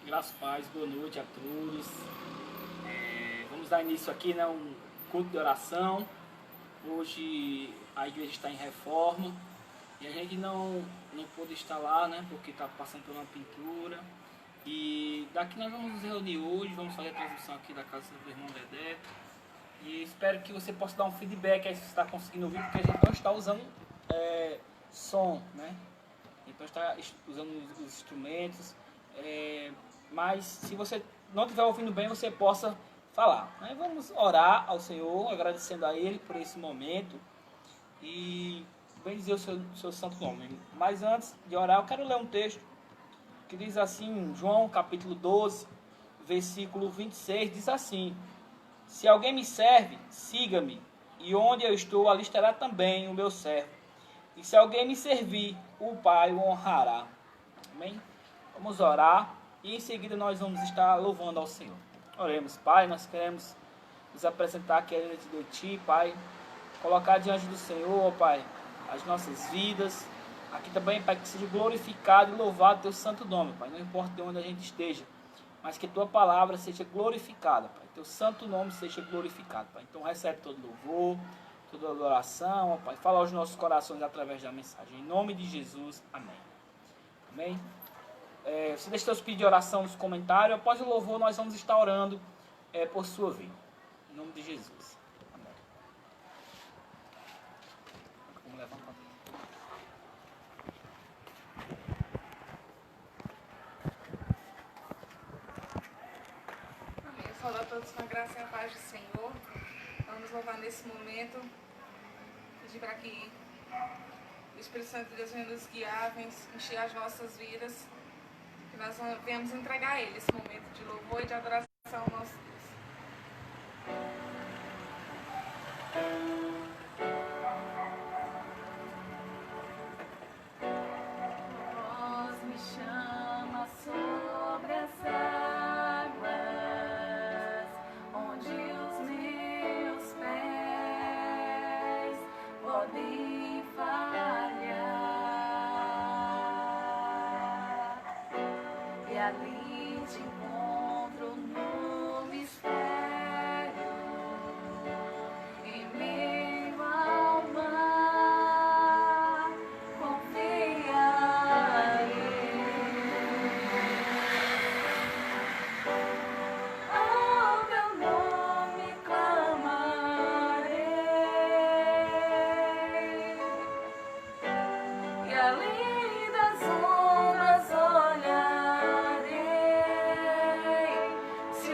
Graças a Paz, boa noite a todos. Vamos dar início aqui, né, um culto de oração. Hoje a igreja está em reforma e a gente não pôde estar lá, né, porque está passando por uma pintura. E daqui nós vamos nos reunir hoje, vamos fazer a transmissão aqui da casa do irmão Dedé. E espero que você possa dar um feedback aí se você está conseguindo ouvir, porque a gente não está usando som, né? Então está usando os instrumentos. Mas se você não estiver ouvindo bem, você possa falar, né? Vamos orar ao Senhor, agradecendo a Ele por esse momento e bendizer o seu santo nome. Mas antes de orar, eu quero ler um texto que diz assim, João capítulo 12, versículo 26, diz assim: se alguém me serve, siga-me, e onde eu estou, ali estará também o meu servo. E se alguém me servir, o Pai o honrará. Amém? Vamos orar e em seguida nós vamos estar louvando ao Senhor. Oremos. Pai, nós queremos nos apresentar aqui diante de Ti, Pai. Colocar diante do Senhor, Pai, as nossas vidas. Aqui também, Pai, que seja glorificado e louvado Teu santo nome, Pai. Não importa de onde a gente esteja, mas que Tua palavra seja glorificada, Pai. Teu santo nome seja glorificado, Pai. Então recebe todo louvor, toda adoração, ó Pai. Fala aos nossos corações através da mensagem. Em nome de Jesus, amém. Amém. Você deixa seus pedidos de oração nos comentários. Após o louvor, nós vamos estar orando por sua vida. Em nome de Jesus. Amém. Vamos levantar. Amém. Eu saúdo a todos com a graça e a paz do Senhor. Vamos louvar nesse momento. Pedir para que o Espírito Santo de Deus venha nos guiar, venha encher as nossas vidas. Que nós venhamos entregar a Ele esse momento de louvor e de adoração ao nosso Deus. Voz me chama sobre as águas, onde os meus pés podem falhar, e ali te encontro no mistério, em meio ao mar, confiarei. Ao teu nome clamarei, e além das ondas olharei. Se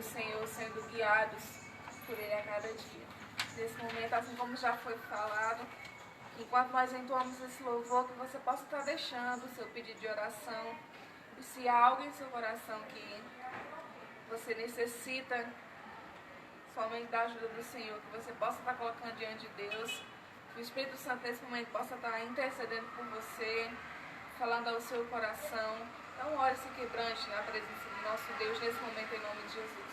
do Senhor, sendo guiados por Ele a cada dia. Nesse momento, assim como já foi falado, enquanto nós entoamos esse louvor, que você possa estar deixando o seu pedido de oração. E se há algo em seu coração que você necessita somente da ajuda do Senhor, que você possa estar colocando diante de Deus, que o Espírito Santo nesse momento possa estar intercedendo por você, falando ao seu coração. Então ore, se quebrante na presença do nosso Deus nesse momento, em nome de Jesus.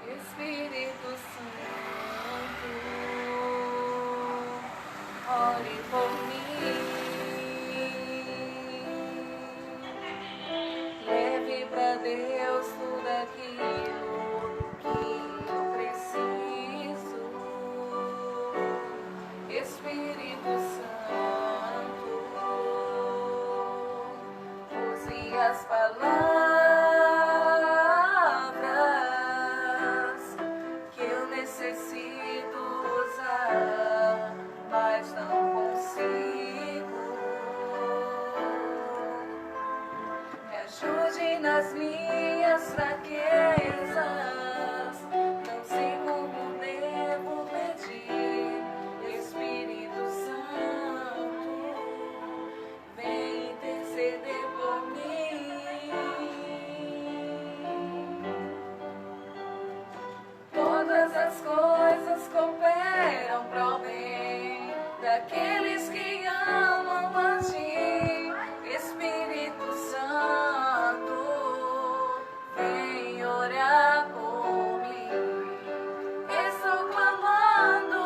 Espírito Santo, ore por mim. Leve para Deus tudo aquilo que eu preciso. Espírito Santo, use as palavras que eu necessito usar, mas não consigo. Me ajude nas minhas fraquezas, não sei como devo pedir. Espírito Santo, vem interceder por mim. Todas as coisas cooperam para o bem daqueles que amam a ti. Espírito Santo, vem orar por mim. Estou clamando,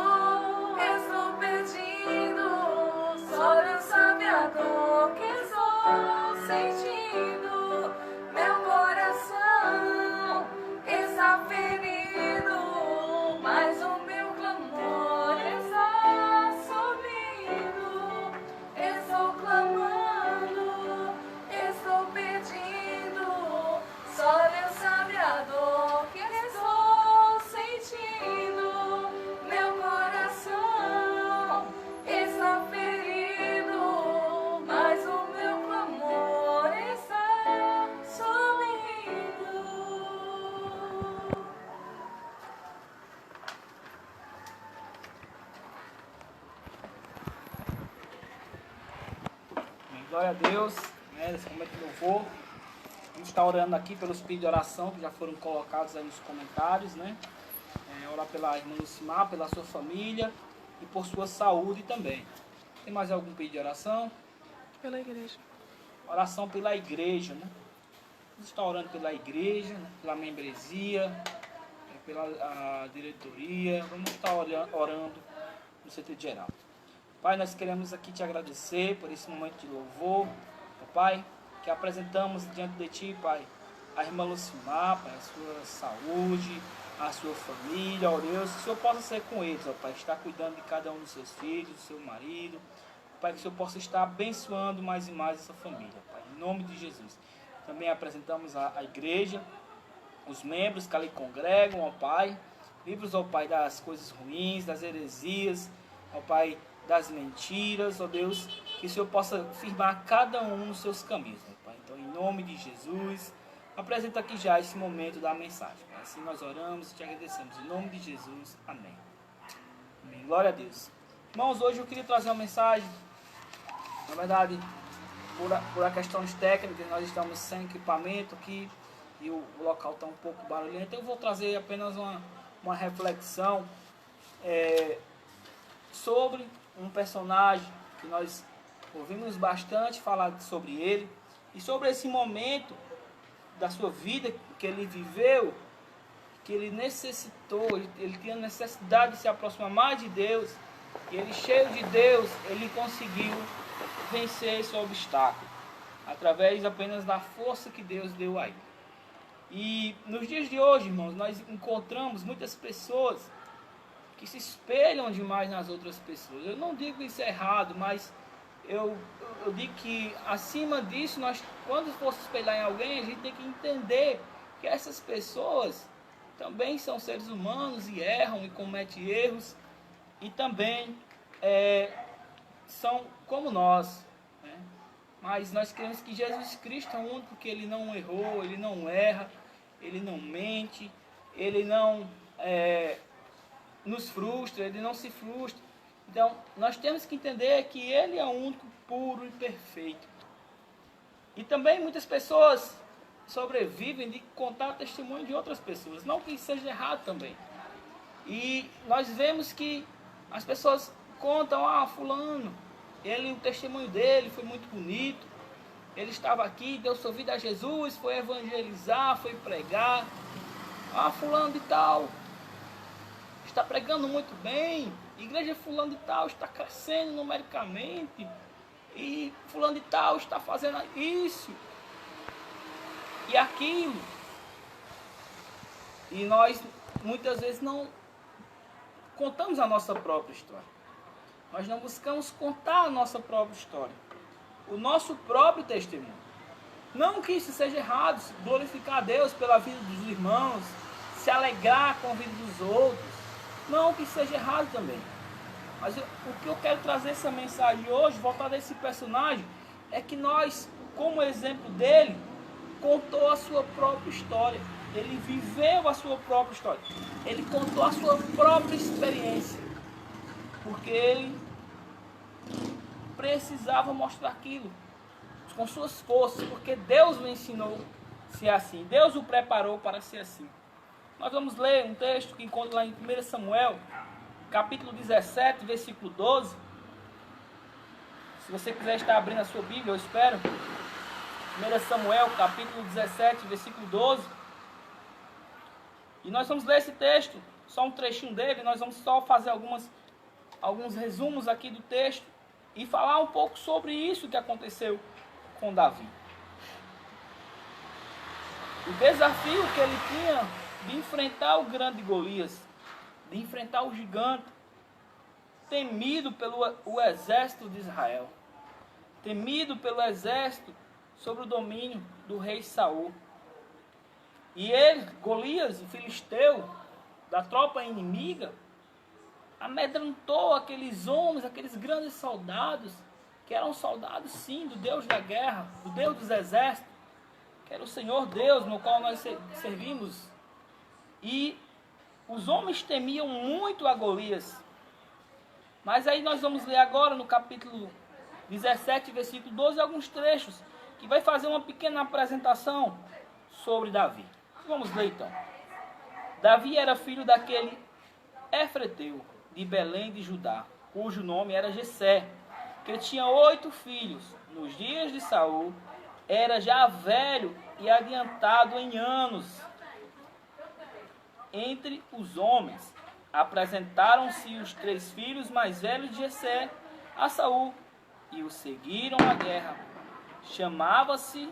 estou pedindo, só Deus sabe a dor que estou sentindo. Meu coração está ferido, mas o meu clamor está subindo. Estou clamando, estou pedindo, só Deus sabe a dor que estou sentindo. Meu coração está ferido, mas o meu clamor está subindo. Glória a Deus, né, nesse momento de louvor. Vamos estar orando aqui pelos pedidos de oração que já foram colocados aí nos comentários, né? Orar pela irmã Lucimar, pela sua família e por sua saúde também. Tem mais algum pedido de oração? Pela igreja. Oração pela igreja, né? Vamos estar orando pela igreja, né, pela membresia, pela a diretoria. Vamos estar orando no sentido geral. Pai, nós queremos aqui te agradecer por esse momento de louvor, Pai, que apresentamos diante de Ti, Pai, a irmã Lucimar, Pai, a sua saúde, a sua família, ó Deus, que o Senhor possa ser com eles, ó Pai, estar cuidando de cada um dos seus filhos, do seu marido, Pai, que o Senhor possa estar abençoando mais e mais essa família, Pai, em nome de Jesus. Também apresentamos a igreja, os membros que ali congregam, ó Pai, livros, ó Pai, das coisas ruins, das heresias, ó Pai, das mentiras, ó Deus, que o Senhor possa firmar cada um nos seus caminhos, ó Pai. Então, em nome de Jesus, apresenta aqui já esse momento da mensagem, Pai. Assim nós oramos e te agradecemos, em nome de Jesus, amém. Amém. Glória a Deus. Irmãos, hoje eu queria trazer uma mensagem, na verdade, por questões técnicas, nós estamos sem equipamento aqui, e o local está um pouco barulhento, então eu vou trazer apenas uma reflexão sobre um personagem que nós ouvimos bastante falar sobre ele, e sobre esse momento da sua vida que ele viveu, que ele necessitou, ele tinha necessidade de se aproximar mais de Deus, e ele, cheio de Deus, ele conseguiu vencer esse obstáculo, através apenas da força que Deus deu a ele. E nos dias de hoje, irmãos, nós encontramos muitas pessoas que se espelham demais nas outras pessoas. Eu não digo isso é errado, mas eu digo que acima disso, nós, quando for se espelhar em alguém, a gente tem que entender que essas pessoas também são seres humanos e erram e cometem erros, e também são como nós, né? Mas nós cremos que Jesus Cristo é o único, que ele não errou, ele não erra, ele não mente, ele não nos frustra, ele não se frustra. Então, nós temos que entender que ele é o único puro e perfeito. E também muitas pessoas sobrevivem de contar o testemunho de outras pessoas. Não que isso seja errado também. E nós vemos que as pessoas contam, fulano, o testemunho dele foi muito bonito. Ele estava aqui, deu sua vida a Jesus, foi evangelizar, foi pregar. Fulano de tal está pregando muito bem. Igreja fulano de tal está crescendo numericamente. E fulano de tal está fazendo isso e aquilo. E nós muitas vezes não contamos a nossa própria história. Nós não buscamos contar a nossa própria história, o nosso próprio testemunho. Não que isso seja errado, glorificar a Deus pela vida dos irmãos, se alegrar com a vida dos outros. Não que isso seja errado também. Mas o que eu quero trazer essa mensagem hoje, voltar desse personagem, é que nós, como exemplo dele, contou a sua própria história. Ele viveu a sua própria história. Ele contou a sua própria experiência. Porque ele precisava mostrar aquilo com suas forças, porque Deus o ensinou a ser assim. Deus o preparou para ser assim. Nós vamos ler um texto que encontra lá em 1 Samuel, capítulo 17, versículo 12. Se você quiser estar abrindo a sua Bíblia, eu espero. 1 Samuel, capítulo 17, versículo 12. E nós vamos ler esse texto, só um trechinho dele. Nós vamos só fazer alguns resumos aqui do texto e falar um pouco sobre isso que aconteceu com Davi. O desafio que ele tinha de enfrentar o grande Golias, de enfrentar o gigante, temido pelo exército de Israel, temido pelo exército sob o domínio do rei Saul. E ele, Golias, o filisteu, da tropa inimiga, amedrontou aqueles homens, aqueles grandes soldados, que eram soldados sim do Deus da guerra, do Deus dos exércitos, que era o Senhor Deus no qual nós servimos. E os homens temiam muito a Golias. Mas aí nós vamos ler agora no capítulo 17, versículo 12, alguns trechos, que vai fazer uma pequena apresentação sobre Davi. Vamos ler então. Davi era filho daquele Efreteu, de Belém de Judá, cujo nome era Jessé, que tinha 8 filhos. Nos dias de Saul, era já velho e adiantado em anos. Entre os homens, apresentaram-se os 3 filhos mais velhos de Jessé a Saul, e o seguiram à guerra. Chamava-se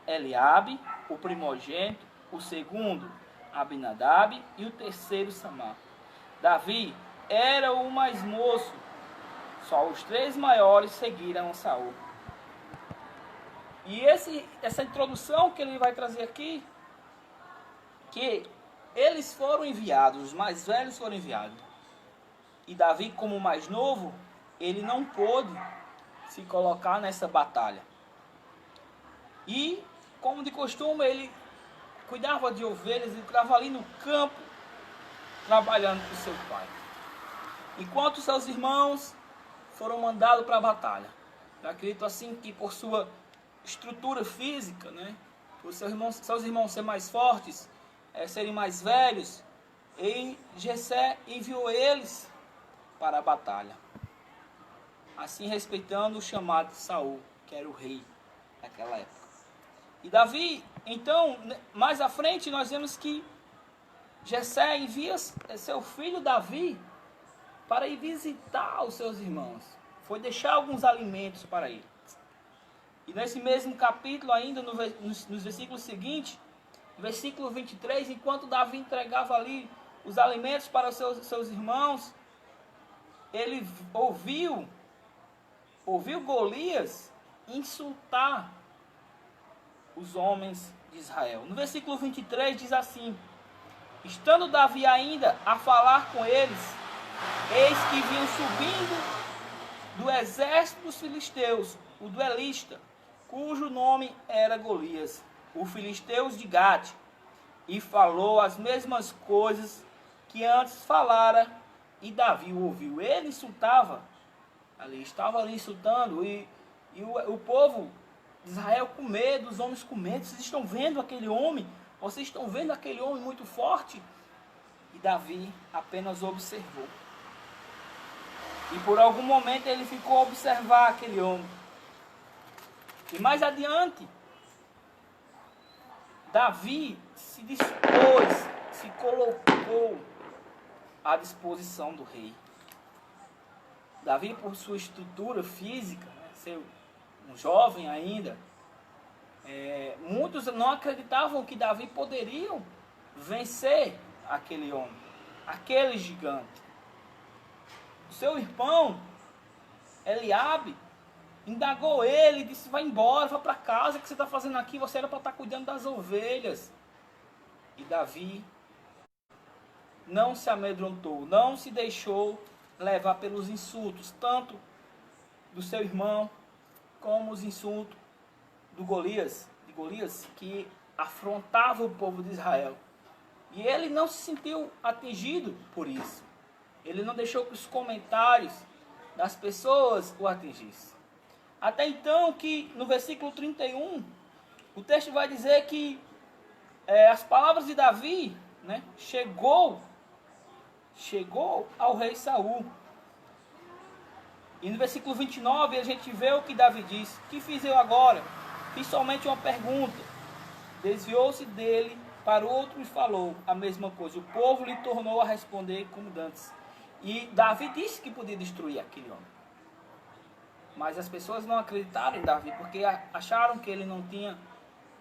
Eliabe, o primogênito, o segundo Abinadab e o terceiro Samar. Davi era o mais moço, só os 3 maiores seguiram a Saul. E essa introdução que ele vai trazer aqui, que eles foram enviados, os mais velhos foram enviados. E Davi, como o mais novo, ele não pôde se colocar nessa batalha. E, como de costume, ele cuidava de ovelhas e estava ali no campo, trabalhando com seu pai. Enquanto seus irmãos foram mandados para a batalha. Eu acredito assim que por sua estrutura física, por seus irmãos serem mais fortes, serem mais velhos, e Jessé enviou eles para a batalha. Assim respeitando o chamado de Saul, que era o rei naquela época. E Davi, então, mais à frente nós vemos que Jessé envia seu filho Davi para ir visitar os seus irmãos. Foi deixar alguns alimentos para ele. E nesse mesmo capítulo ainda, nos versículos seguintes, versículo 23, enquanto Davi entregava ali os alimentos para os seus irmãos, ele ouviu Golias insultar os homens de Israel. No versículo 23 diz assim: estando Davi ainda a falar com eles, eis que vinham subindo do exército dos filisteus, o duelista, cujo nome era Golias, o filisteu de Gate, e falou as mesmas coisas que antes falara, e Davi o ouviu. Ele insultava, estava ali insultando, e o povo de Israel com medo, os homens com medo. Vocês estão vendo aquele homem? Vocês estão vendo aquele homem muito forte? E Davi apenas observou. E por algum momento ele ficou a observar aquele homem. E mais adiante, Davi se dispôs, se colocou à disposição do rei. Davi, por sua estrutura física, ser um jovem ainda, muitos não acreditavam que Davi poderia vencer aquele homem, aquele gigante. O seu irmão, Eliabe, indagou ele, disse: vai embora, vai para casa, o que você está fazendo aqui? Você era para estar cuidando das ovelhas. E Davi não se amedrontou, não se deixou levar pelos insultos, tanto do seu irmão, como os insultos de Golias, que afrontava o povo de Israel. E ele não se sentiu atingido por isso. Ele não deixou que os comentários das pessoas o atingissem. Até então que no versículo 31, o texto vai dizer que as palavras de Davi, né, chegou ao rei Saul. E no versículo 29 a gente vê o que Davi diz: que fiz eu agora? Fiz somente uma pergunta. Desviou-se dele para o outro e falou a mesma coisa. O povo lhe tornou a responder como dantes. E Davi disse que podia destruir aquele homem. Mas as pessoas não acreditaram em Davi, porque acharam que ele não tinha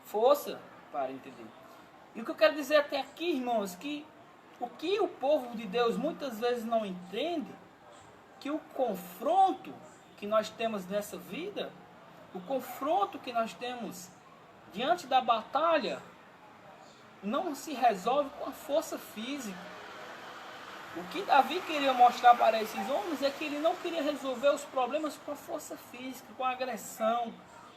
força para entender. E o que eu quero dizer até aqui, irmãos, que o que o povo de Deus muitas vezes não entende, que o confronto que nós temos nessa vida, o confronto que nós temos diante da batalha, não se resolve com a força física. O que Davi queria mostrar para esses homens é que ele não queria resolver os problemas com a força física, com a agressão,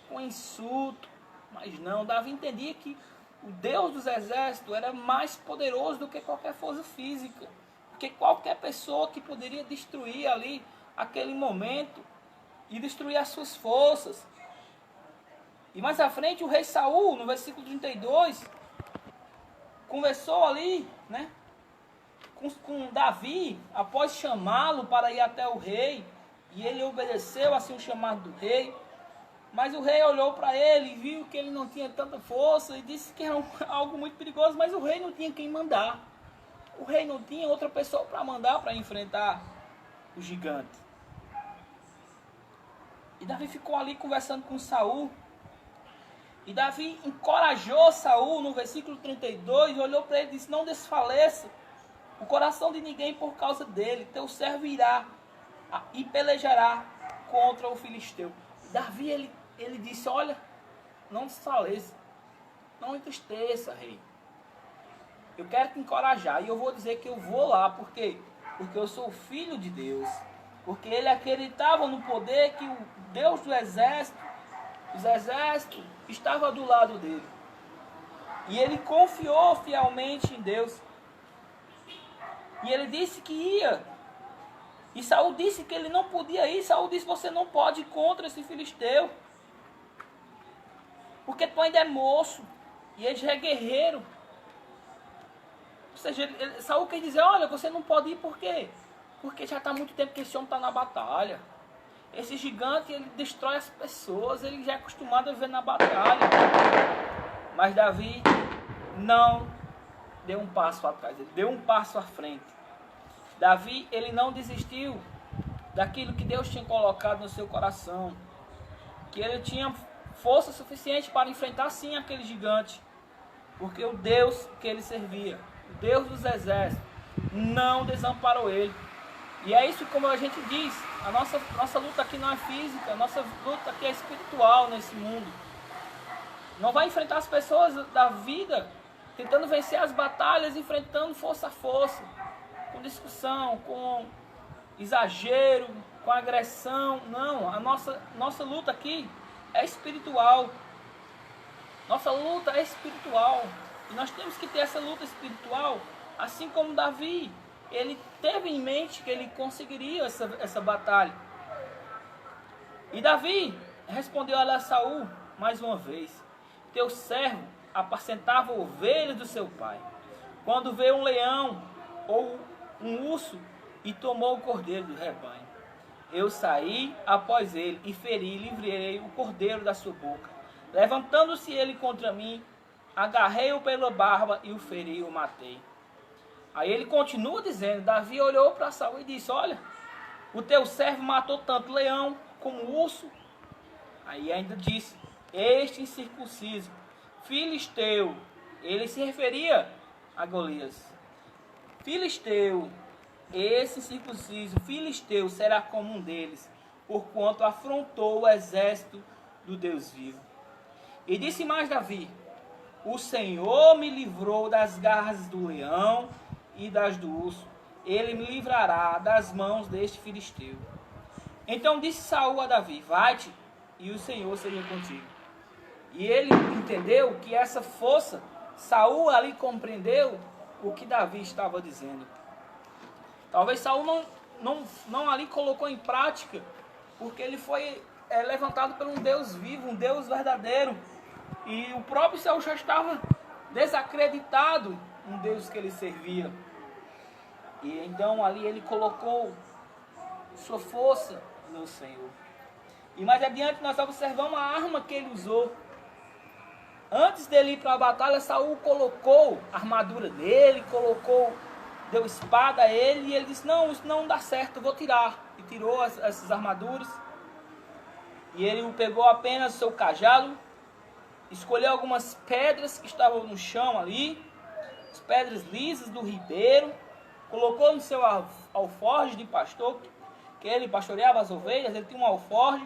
com o insulto. Mas não, Davi entendia que o Deus dos exércitos era mais poderoso do que qualquer força física. Porque qualquer pessoa que poderia destruir ali aquele momento e destruir as suas forças. E mais à frente o rei Saul, no versículo 32, conversou ali, né, com Davi, após chamá-lo para ir até o rei, e ele obedeceu assim o chamado do rei. Mas o rei olhou para ele e viu que ele não tinha tanta força e disse que era algo muito perigoso, mas o rei não tinha quem mandar. O rei não tinha outra pessoa para mandar para enfrentar o gigante. E Davi ficou ali conversando com Saul. E Davi encorajou Saul no versículo 32 e olhou para ele e disse: não desfaleça o coração de ninguém por causa dele. Teu servo irá e pelejará contra o filisteu. Davi, ele disse: olha, não desfaleça, não entristeça, rei. Eu quero te encorajar e eu vou dizer que eu vou lá. Por quê? Porque eu sou filho de Deus. Porque ele acreditava no poder que o Deus do exército, os exércitos, estava do lado dele. E ele confiou fielmente em Deus. E ele disse que ia. E Saul disse que ele não podia ir. Saul disse: você não pode ir contra esse filisteu, porque tu ainda é moço e ele já é guerreiro. Ou seja, Saul quer dizer: olha, você não pode ir. Por quê? Porque já está há muito tempo que esse homem está na batalha. Esse gigante, ele destrói as pessoas, ele já é acostumado a viver na batalha. Mas Davi não deu um passo atrás, ele deu um passo à frente. Davi, ele não desistiu daquilo que Deus tinha colocado no seu coração, que ele tinha força suficiente para enfrentar sim aquele gigante, porque o Deus que ele servia, o Deus dos exércitos, não desamparou ele. E é isso, como a gente diz, a nossa luta aqui não é física, a nossa luta aqui é espiritual nesse mundo. Não vai enfrentar as pessoas da vida tentando vencer as batalhas, enfrentando força a força, com discussão, com exagero, com agressão. Não, a nossa luta aqui é espiritual. Nossa luta é espiritual. E nós temos que ter essa luta espiritual, assim como Davi. Ele teve em mente que ele conseguiria essa batalha. E Davi respondeu a Saul mais uma vez: teu servo apacentava ovelhas do seu pai, quando veio um leão ou um urso e tomou o cordeiro do rebanho. Eu saí após ele e feri e livrei o cordeiro da sua boca. Levantando-se ele contra mim, agarrei-o pela barba e o feri e o matei. Aí ele continua dizendo, Davi olhou para Saul e disse, olha, o teu servo matou tanto leão como urso. Aí ainda disse, este incircunciso, filisteu, ele se referia a Golias. Filisteu, esse incircunciso, filisteu, será como um deles, porquanto afrontou o exército do Deus vivo. E disse mais Davi, o Senhor me livrou das garras do leão e das do urso, ele me livrará das mãos deste filisteu. Então disse Saul a Davi, vai-te, e o Senhor seja contigo. E ele entendeu que essa força, Saul ali compreendeu o que Davi estava dizendo. Talvez Saul não ali colocou em prática, porque ele foi levantado por um Deus vivo, um Deus verdadeiro. E o próprio Saul já estava desacreditado no Deus que ele servia. E então ali ele colocou sua força no Senhor. E mais adiante nós observamos a arma que ele usou. Antes dele ir para a batalha, Saul colocou a armadura dele, deu espada a ele, e ele disse, não, isso não dá certo, eu vou tirar. E tirou essas armaduras. E ele pegou apenas o seu cajado, escolheu algumas pedras que estavam no chão ali, as pedras lisas do ribeiro, colocou no seu alforje de pastor, que ele pastoreava as ovelhas, ele tinha um alforje,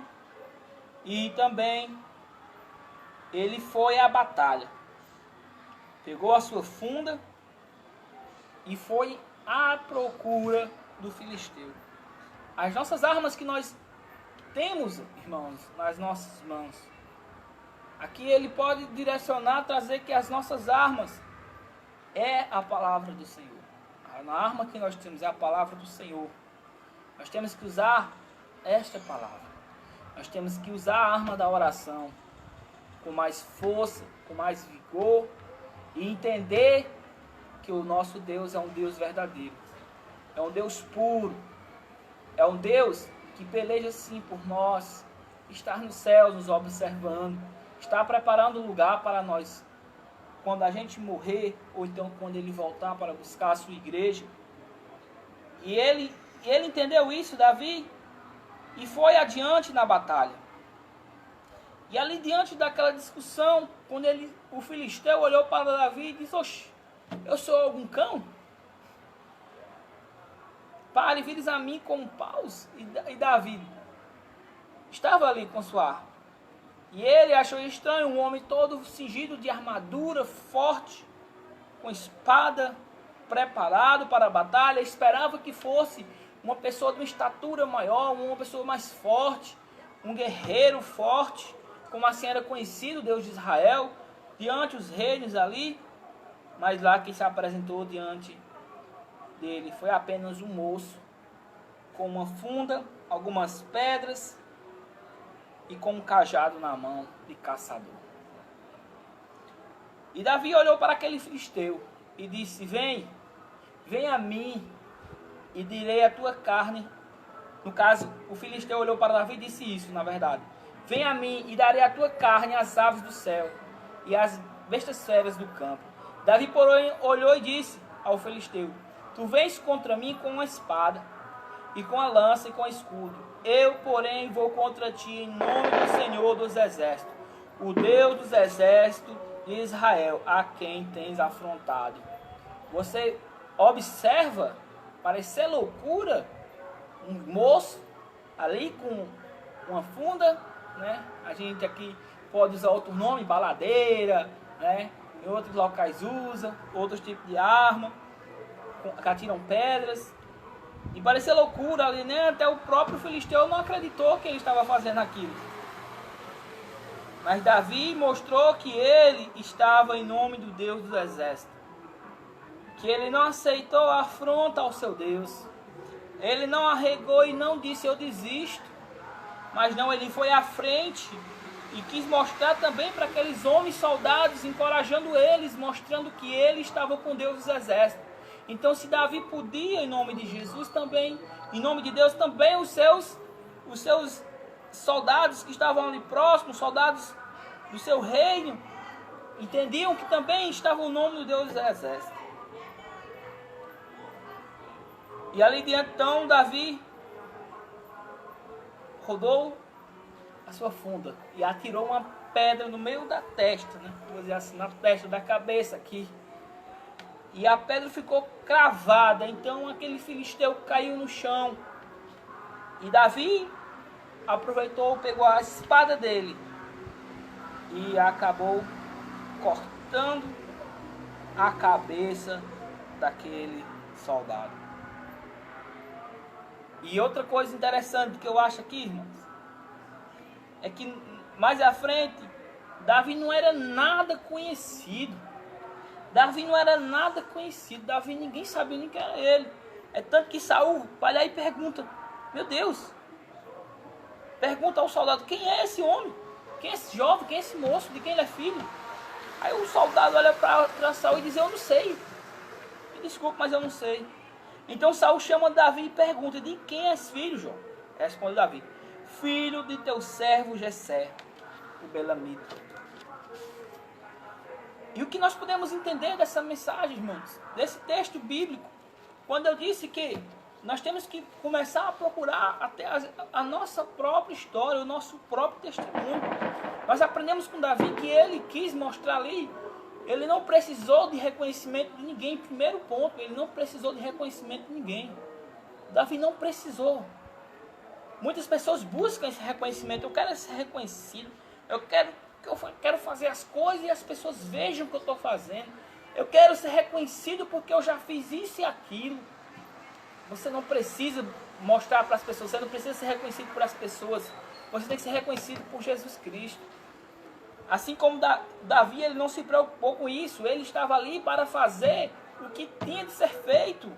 e também ele foi à batalha. Pegou a sua funda e foi à procura do filisteu. As nossas armas que nós temos, irmãos, nas nossas mãos. Aqui ele pode direcionar, trazer que as nossas armas é a palavra do Senhor. A arma que nós temos é a palavra do Senhor. Nós temos que usar esta palavra. Nós temos que usar a arma da oração com mais força, com mais vigor e entender que o nosso Deus é um Deus verdadeiro. É um Deus puro. É um Deus que peleja sim por nós, está nos céus nos observando, está preparando um lugar para nós quando a gente morrer, ou então quando ele voltar para buscar a sua igreja. E ele entendeu isso, Davi, e foi adiante na batalha. E ali diante daquela discussão, quando o filisteu olhou para Davi e disse, oxe, eu sou algum cão? Pare e vires a mim como paus. E Davi estava ali com sua arma. E ele achou estranho um homem todo cingido de armadura, forte, com espada, preparado para a batalha. Esperava que fosse uma pessoa de uma estatura maior, uma pessoa mais forte, um guerreiro forte, como assim era conhecido o Deus de Israel, diante os reis ali. Mas lá quem se apresentou diante dele foi apenas um moço, com uma funda, algumas pedras e com um cajado na mão de caçador. E Davi olhou para aquele filisteu e disse, vem a mim e direi a tua carne. No caso, o filisteu olhou para Davi e disse isso, na verdade. Vem a mim e darei a tua carne às aves do céu e às bestas feras do campo. Davi, porém, olhou e disse ao filisteu, tu vens contra mim com uma espada, e com a lança e com o escudo. Eu, porém, vou contra ti em nome do Senhor dos Exércitos, o Deus dos Exércitos de Israel, a quem tens afrontado. Você observa, parecer loucura, um moço ali com uma funda, né? A gente aqui pode usar outro nome, baladeira, né? Em outros locais usa, outros tipos de arma, que atiram pedras. E parecia loucura ali, né? Até o próprio filisteu não acreditou que ele estava fazendo aquilo. Mas Davi mostrou que ele estava em nome do Deus do exército. Que ele não aceitou a afronta ao seu Deus. Ele não arregou e não disse eu desisto. Mas não, ele foi à frente e quis mostrar também para aqueles homens soldados, encorajando eles, mostrando que ele estava com Deus dos exércitos. Então se Davi podia, em nome de Jesus também, em nome de Deus também, os seus soldados que estavam ali próximos, soldados do seu reino, entendiam que também estava o nome do Deus dos exércitos. E ali diante, então, Davi rodou a sua funda e atirou uma pedra no meio da testa, né? Vou dizer assim, na testa da cabeça aqui. E a pedra ficou cravada, então aquele filisteu caiu no chão. E Davi aproveitou, pegou a espada dele e acabou cortando a cabeça daquele soldado. E outra coisa interessante que eu acho aqui, irmãos, é que mais à frente, Davi não era nada conhecido. Davi não era nada conhecido. Davi, ninguém sabia nem quem era ele. É tanto que Saul vai lá e pergunta, meu Deus, pergunta ao soldado, quem é esse homem? Quem é esse jovem? Quem é esse moço? De quem ele é filho? Aí o soldado olha para Saul e diz, eu não sei. Me desculpe, mas eu não sei. Então Saul chama Davi e pergunta, de quem és filho, João? Responde Davi, filho de teu servo Jessé, o belamita. E o que nós podemos entender dessa mensagem, irmãos, desse texto bíblico, quando eu disse que nós temos que começar a procurar até a nossa própria história, o nosso próprio testemunho. Nós aprendemos com Davi que ele quis mostrar ali, ele não precisou de reconhecimento de ninguém. Primeiro ponto, ele não precisou de reconhecimento de ninguém. Davi não precisou. Muitas pessoas buscam esse reconhecimento. Eu quero ser reconhecido. Eu quero fazer as coisas e as pessoas vejam o que eu estou fazendo. Eu quero ser reconhecido porque eu já fiz isso e aquilo. Você não precisa mostrar para as pessoas. Você não precisa ser reconhecido por as pessoas. Você tem que ser reconhecido por Jesus Cristo. Assim como Davi, ele não se preocupou com isso. Ele estava ali para fazer o que tinha de ser feito.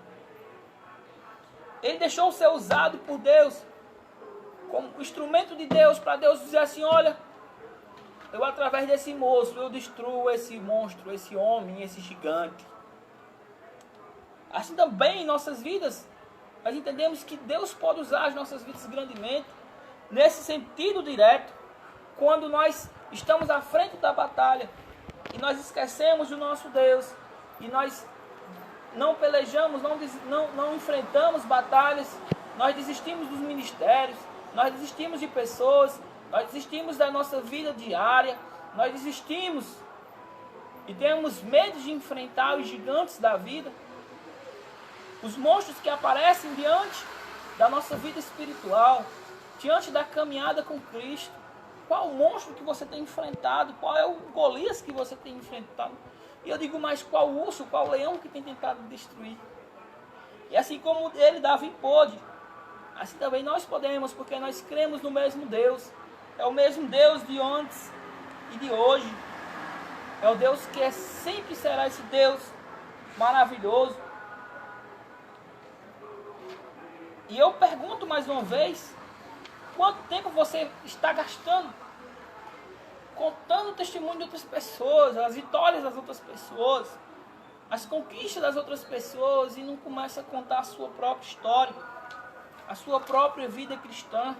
Ele deixou ser usado por Deus como instrumento de Deus, para Deus dizer assim, olha, eu através desse moço, eu destruo esse monstro, esse homem, esse gigante. Assim também em nossas vidas, nós entendemos que Deus pode usar as nossas vidas grandemente, nesse sentido direto, quando nós estamos à frente da batalha e nós esquecemos do nosso Deus e nós não pelejamos, não enfrentamos batalhas, nós desistimos dos ministérios, nós desistimos de pessoas, nós desistimos da nossa vida diária, nós desistimos e temos medo de enfrentar os gigantes da vida, os monstros que aparecem diante da nossa vida espiritual, diante da caminhada com Cristo. Qual o monstro que você tem enfrentado? Qual é o Golias que você tem enfrentado? E eu digo mais, qual o urso, qual o leão que tem tentado destruir? E assim como ele, Davi, pôde, assim também nós podemos, porque nós cremos no mesmo Deus. É o mesmo Deus de antes e de hoje. É o Deus que sempre será esse Deus maravilhoso. E eu pergunto mais uma vez, quanto tempo você está gastando contando o testemunho de outras pessoas, as vitórias das outras pessoas, as conquistas das outras pessoas, e não começa a contar a sua própria história, a sua própria vida cristã,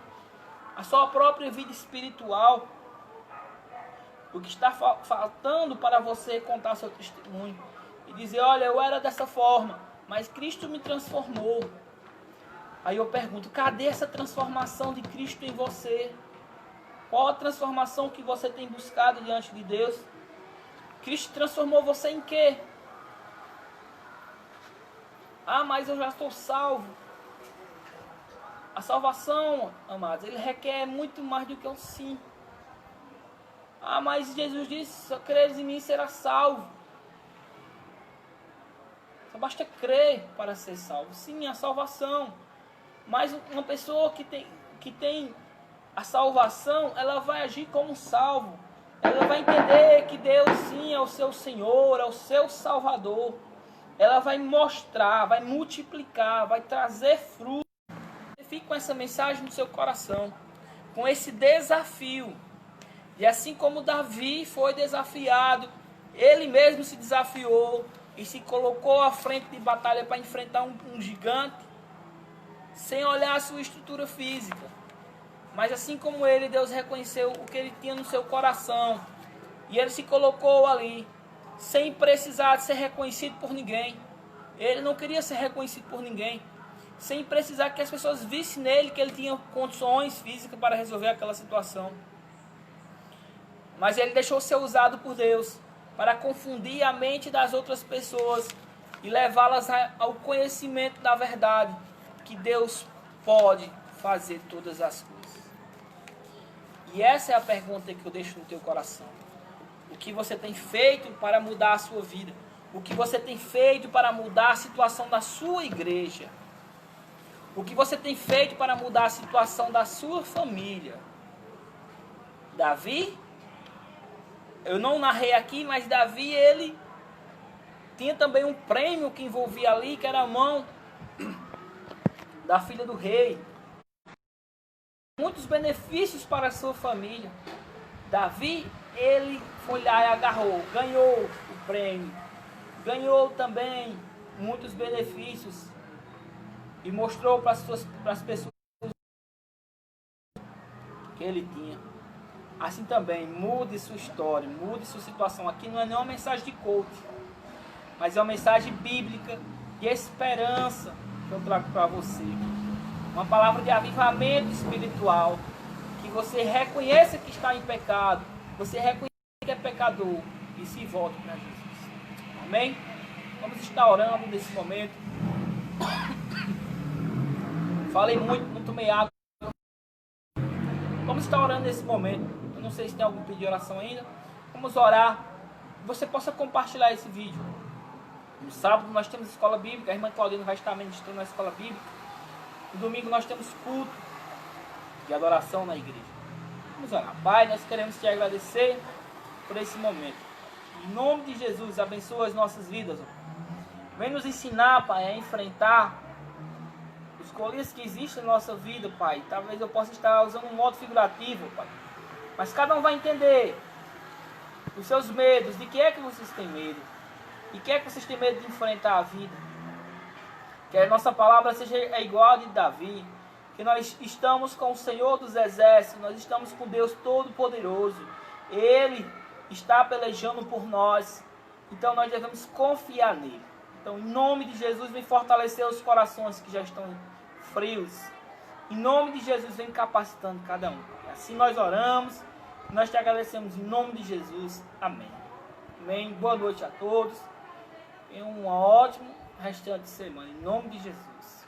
a sua própria vida espiritual? O que está faltando para você contar seu testemunho e dizer, olha, eu era dessa forma, mas Cristo me transformou. Aí eu pergunto, cadê essa transformação de Cristo em você? Qual a transformação que você tem buscado diante de Deus? Cristo transformou você em quê? Ah, mas eu já estou salvo. A salvação, amados, ele requer muito mais do que um sim. Ah, mas Jesus disse, se creres em mim, será salvo. Só basta crer para ser salvo. Sim, a salvação. Mas uma pessoa que tem a salvação, ela vai agir como salvo. ela vai entender que Deus sim é o seu Senhor, é o seu Salvador. Ela vai mostrar, vai multiplicar, vai trazer fruto. Fique com essa mensagem no seu coração, com esse desafio. E assim como Davi foi desafiado, ele mesmo se desafiou e se colocou à frente de batalha para enfrentar um gigante, sem olhar a sua estrutura física. Mas assim como ele, Deus reconheceu o que ele tinha no seu coração. E ele se colocou ali, sem precisar de ser reconhecido por ninguém. Ele não queria ser reconhecido por ninguém. Sem precisar que as pessoas vissem nele que ele tinha condições físicas para resolver aquela situação. Mas ele deixou ser usado por Deus para confundir a mente das outras pessoas e levá-las ao conhecimento da verdade, que Deus pode fazer todas as coisas. E essa é a pergunta que eu deixo no teu coração. O que você tem feito para mudar a sua vida? O que você tem feito para mudar a situação da sua igreja? O que você tem feito para mudar a situação da sua família? Davi, eu não narrei aqui, mas Davi, ele tinha também um prêmio que envolvia ali, que era a mão da filha do rei. Muitos benefícios para a sua família. Davi, ele foi lá e agarrou, ganhou o prêmio, ganhou também muitos benefícios e mostrou para as pessoas que ele tinha. Assim também, mude sua história, mude sua situação. Aqui não é nenhuma mensagem de coach, mas é uma mensagem bíblica de esperança que eu trago para você. Uma palavra de avivamento espiritual, que você reconheça que está em pecado, você reconheça que é pecador e se volte para Jesus. Amém? Vamos estar orando nesse momento. Falei muito, não tomei água. Vamos estar orando nesse momento. Eu não sei se tem algum pedido de oração ainda. Vamos orar. Que você possa compartilhar esse vídeo. No sábado nós temos escola bíblica. A irmã Claudina vai estar ministrando na escola bíblica. No domingo nós temos culto de adoração na igreja. Vamos orar. Pai, nós queremos te agradecer por esse momento. Em nome de Jesus, abençoa as nossas vidas. Vem nos ensinar, Pai, a enfrentar os colias que existem na nossa vida, Pai. Talvez eu possa estar usando um modo figurativo, Pai. Mas cada um vai entender os seus medos, de que é que vocês têm medo. E que é que vocês têm medo de enfrentar a vida. Que a nossa palavra seja igual a de Davi. Que nós estamos com o Senhor dos Exércitos. Nós estamos com Deus Todo-Poderoso. Ele está pelejando por nós. Então nós devemos confiar nele. Então, em nome de Jesus, vem fortalecer os corações que já estão frios. Em nome de Jesus, vem capacitando cada um. Assim nós oramos. Nós te agradecemos em nome de Jesus. Amém. Amém. Boa noite a todos. Tenham um ótimo restante de semana. Em nome de Jesus.